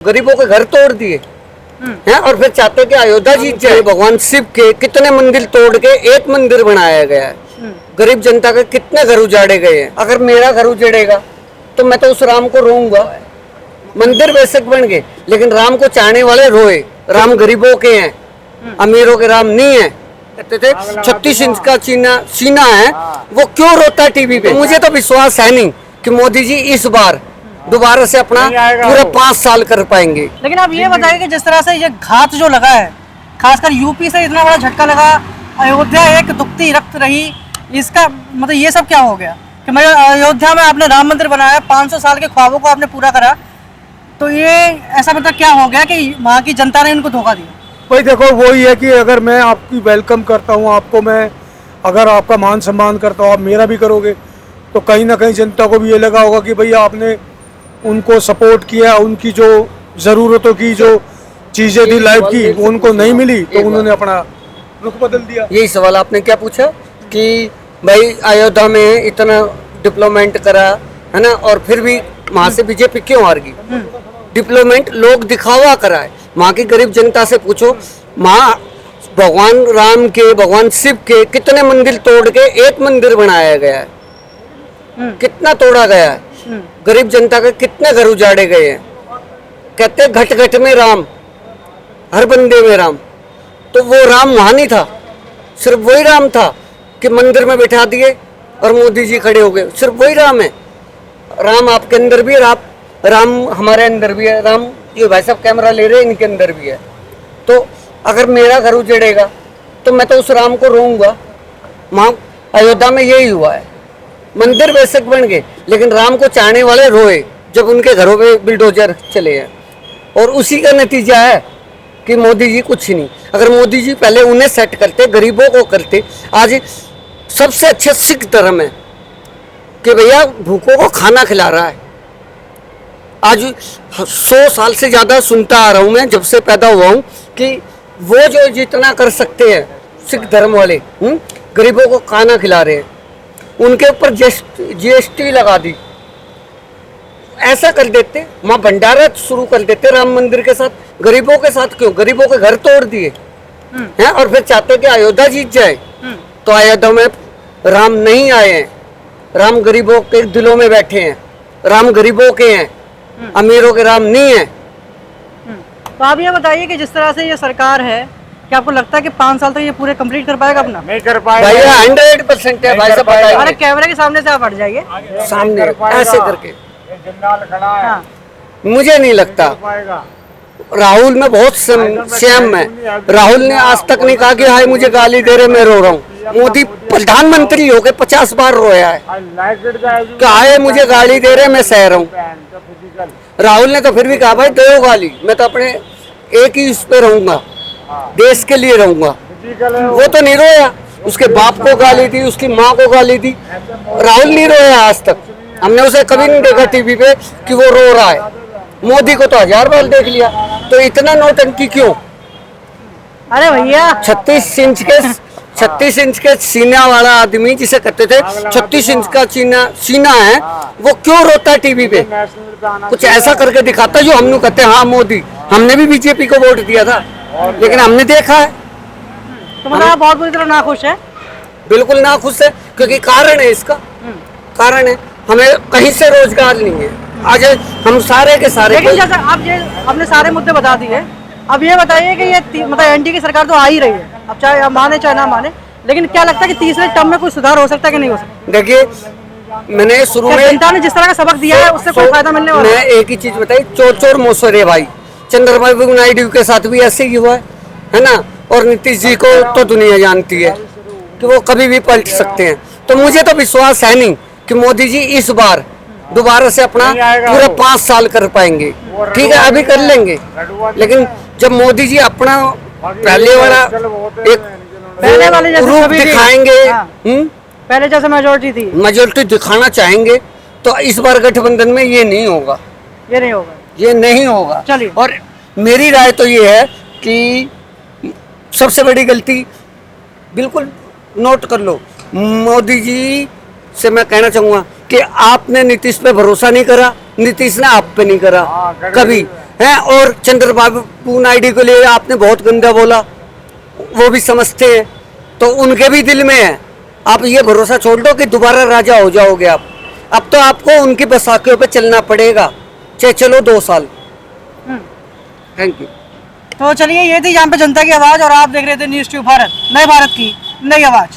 गरीबों के घर तोड़ दिए हैं और फिर चाहते कि अयोध्या जीत जाए। भगवान शिव के कितने मंदिर तोड़ के एक मंदिर बनाया गया है। गरीब जनता के कितने घर उजाड़े गए हैं। अगर मेरा घर उजड़ेगा तो मैं तो उस राम को रोऊंगा। मंदिर बेशक बन गए लेकिन राम को चाहने वाले रोए। राम गरीबों के हैं, अमीरों के राम नहीं है। कहते थे 36 इंच का सीना है, वो क्यों रोता है टीवी पे। मुझे तो विश्वास है नहीं कि मोदी जी इस बार दोबारा से अपना पूरे 5 साल कर पाएंगे। लेकिन आप ये बताइए कि जिस तरह से ये घात जो लगा है, खासकर यूपी से इतना बड़ा झटका लगा, अयोध्या एक दुखती रक्त रही, इसका मतलब ये सब क्या हो गया कि मैं अयोध्या में आपने राम मंदिर बनाया, 500 साल के ख्वाबों को आपने पूरा करा, तो ये ऐसा मतलब क्या हो गया कि वहाँ की जनता ने इनको धोखा दिया। भाई देखो वही है कि अगर मैं आपकी वेलकम करता हूँ, आपको मैं अगर आपका मान सम्मान करता हूँ, आप मेरा भी करोगे, तो कहीं ना कहीं जनता को भी ये लगा होगा कि भैया आपने उनको सपोर्ट किया, उनकी जो ज़रूरतों की जो चीज़ें थी लाइफ की वो उनको नहीं मिली तो उन्होंने अपना रुख बदल दिया। यही सवाल आपने क्या पूछा कि भाई अयोध्या में इतना डेवलपमेंट करा है ना, और फिर भी वहाँ से बीजेपी क्यों हार गई। डेवलपमेंट लोग दिखावा कराए, वहाँ की गरीब जनता से पूछो। वहाँ भगवान राम के, भगवान शिव के कितने मंदिर तोड़ के एक मंदिर बनाया गया है। कितना तोड़ा गया है। गरीब जनता के कितने घर उजाड़े गए हैं। कहते घट घट में राम, हर बंदे में राम। तो वो राम वहां नहीं था, सिर्फ वही राम था कि मंदिर में बैठा दिए और मोदी जी खड़े हो गए। सिर्फ वही राम है। राम आपके अंदर भी है, राम हमारे अंदर भी है। राम ये भाई साहब कैमरा ले रहे हैं, इनके अंदर भी है। तो अगर मेरा घर उजड़ेगा तो मैं तो उस राम को रोऊंगा। वहाँ अयोध्या में यही हुआ है। मंदिर बेशक बन गए लेकिन राम को चाहने वाले रोए जब उनके घरों पे बिल्डोजर चले हैं। और उसी का नतीजा है कि मोदी जी कुछ नहीं। अगर मोदी जी पहले उन्हें सेट करते, गरीबों को करते। आज सबसे अच्छे सिख धर्म है कि भैया भूखों को खाना खिला रहा है। आज 100 साल से ज़्यादा सुनता आ रहा हूँ मैं, जब से पैदा हुआ हूँ, कि वो जो जितना कर सकते हैं सिख धर्म वाले, गरीबों को खाना खिला रहे हैं। उनके ऊपर जीएसटी लगा दी। ऐसा कर देते, माँ भंडारा शुरू कर देते राम मंदिर के साथ। गरीबों के साथ क्यों? गरीबों के घर तोड़ दिए हैं और फिर चाहते कि अयोध्या जीत जाए। तो अयोध्या में राम नहीं आए हैं, राम गरीबों के दिलों में बैठे हैं। राम गरीबों के हैं, अमीरों के राम नहीं है। तो आप ये बताइए कि जिस तरह से ये सरकार है, क्या आपको लगता है कि 5 साल तक ये पूरे कंप्लीट कर पाएगा अपना? नहीं कर पाएगा भैया 100% है भाई साहब। अरे कैमरे के सामने से आप हट जाइए, सामने ऐसे करके। जंजाल खड़ा है। हाँ। मुझे नहीं लगता। राहुल में बहुत संयम है। राहुल ने आज तक नहीं कहा कि हाय मुझे गाली दे रहे मैं रो रहा हूँ। मोदी प्रधानमंत्री हो गए 50 बार रोया है कि हाय मुझे गाली दे रहे मैं सह रहा हूँ। राहुल ने तो फिर भी कहा भाई दो गाली, मैं तो अपने एक ही इस पे रहूंगा, देश के लिए रहूंगा। वो तो नहीं रोया। उसके बाप को गाली दी, उसकी माँ को गाली दी। राहुल नहीं रोया आज तक। हमने उसे कभी नहीं देखा टीवी पे कि वो रो रहा है। मोदी को तो 1000 बार देख लिया। तो इतना नौटंकी क्यों? अरे भैया 36 इंच के सीना वाला आदमी, जिसे कहते थे 36 इंच का सीना है, वो क्यों रोता है टीवी पे? कुछ ऐसा करके दिखाता जो हम कहते हैं हाँ मोदी। हमने भी बीजेपी को वोट दिया था लेकिन हमने देखा है। तो मतलब आप बहुत बुरी तरह नाखुश है? बिल्कुल ना खुश है, क्योंकि कारण है इसका। कारण है हमें कहीं से रोजगार नहीं है। आज हम सारे के सारे। लेकिन जैसे आप ये आपने सारे मुद्दे बता दिए, अब ये बताइए कि ये मतलब एनडीए की सरकार तो आ ही रही है, अब चाहे आप माने चाहे ना माने, लेकिन क्या लगता है कि तीसरे टर्म में कोई सुधार हो सकता है कि नहीं हो सकता? देखिए मैंने शुरू में जनता ने जिस तरह का सबक दिया है उससे कोई फायदा मिलने वाला मैं एक ही चीज बताई, चोर चोर मोसरे भाई। चंद्रबाबू नायडू के साथ भी ऐसे ही हुआ है ना। और नीतीश जी को तो दुनिया जानती है कि वो कभी भी पलट सकते हैं। तो मुझे तो विश्वास है नहीं कि मोदी जी इस बार दोबारा से अपना पूरे 5 साल कर पाएंगे। ठीक है अभी कर लेंगे, लेकिन जब मोदी जी अपना पहले वाला एक रूप दिखाएंगे, पहले जैसे मेजोरिटी दिखाना चाहेंगे, तो इस बार गठबंधन में ये नहीं होगा। ये नहीं होगा। चलिए। और मेरी राय तो ये है कि सबसे बड़ी गलती, बिल्कुल नोट कर लो, मोदी जी से मैं कहना चाहूँगा कि आपने नीतीश पे भरोसा नहीं करा, नीतीश ने आप पे नहीं करा कभी। हैं। और चंद्रबाबू नायडू के लिए आपने बहुत गंदा बोला, वो भी समझते हैं, तो उनके भी दिल में है। आप ये भरोसा छोड़ दो कि दोबारा राजा हो जाओगे आप। अब तो आपको उनकी बसाखियों पे चलना पड़ेगा, चाहे चलो 2 साल। Thank you. तो चलिए, ये थी यहाँ पे जनता की आवाज़, और आप देख रहे थे न्यूज़ ट्यूब भारत, नए भारत की नई आवाज़।